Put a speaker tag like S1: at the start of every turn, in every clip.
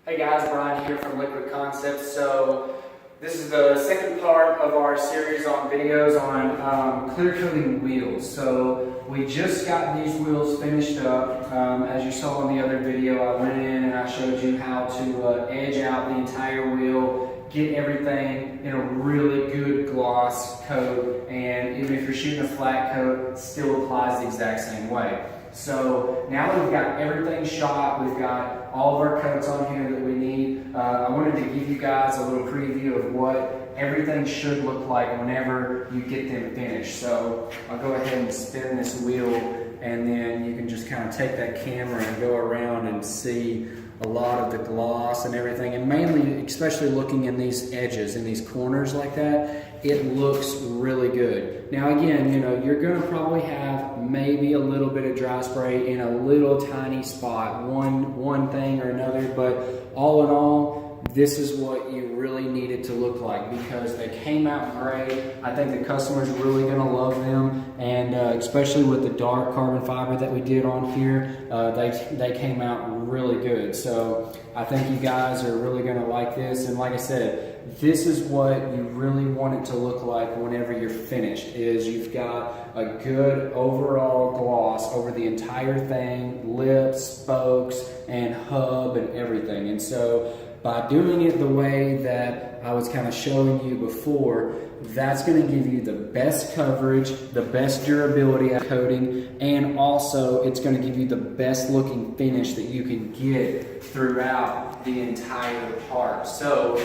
S1: Hey guys, Brian here from Liquid Concepts. So this is the second part of our series on videos on clear coating wheels. So we just got these wheels finished up. As you saw in the other video, I went in and I showed you how to edge out the entire wheel, get everything in a really good gloss coat, and even if you're shooting a flat coat, it still applies the exact same way. So now that we've got everything shot, we've got all of our coats on here that we need, I wanted to give you guys a little preview of what everything should look like whenever you get them finished. So I'll go ahead and spin this wheel, and then you can just kind of take that camera and go around and see a lot of the gloss and everything, and mainly, especially looking in these edges, in these corners like that, it looks really good. Now again, you know, you're gonna probably have maybe a little bit of dry spray in a little tiny spot, one thing or another, but all in all, this is what you really need it to look like, because they came out great. I think the customer's really gonna love them, and especially with the dark carbon fiber that we did on here, they came out really good. So I think you guys are really gonna like this, and like I said, this is what you really want it to look like whenever you're finished, is you've got a good overall gloss over the entire thing, lips, spokes, and hub and everything. And so by doing it the way that I was kind of showing you before, that's going to give you the best coverage, the best durability of coating, and also it's going to give you the best looking finish that you can get throughout the entire part. So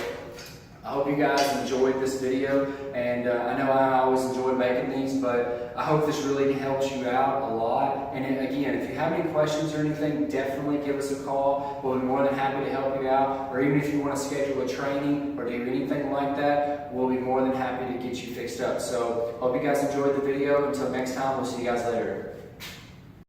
S1: I hope you guys enjoyed this video, and I know I always enjoy making these, but I hope this really helps you out a lot. And again, if you have any questions or anything, definitely give us a call. We'll be more than happy to help you out, or even if you want to schedule a training or do anything like that, we'll be more than happy to get you fixed up. So hope you guys enjoyed the video. Until next time, we'll see you guys later.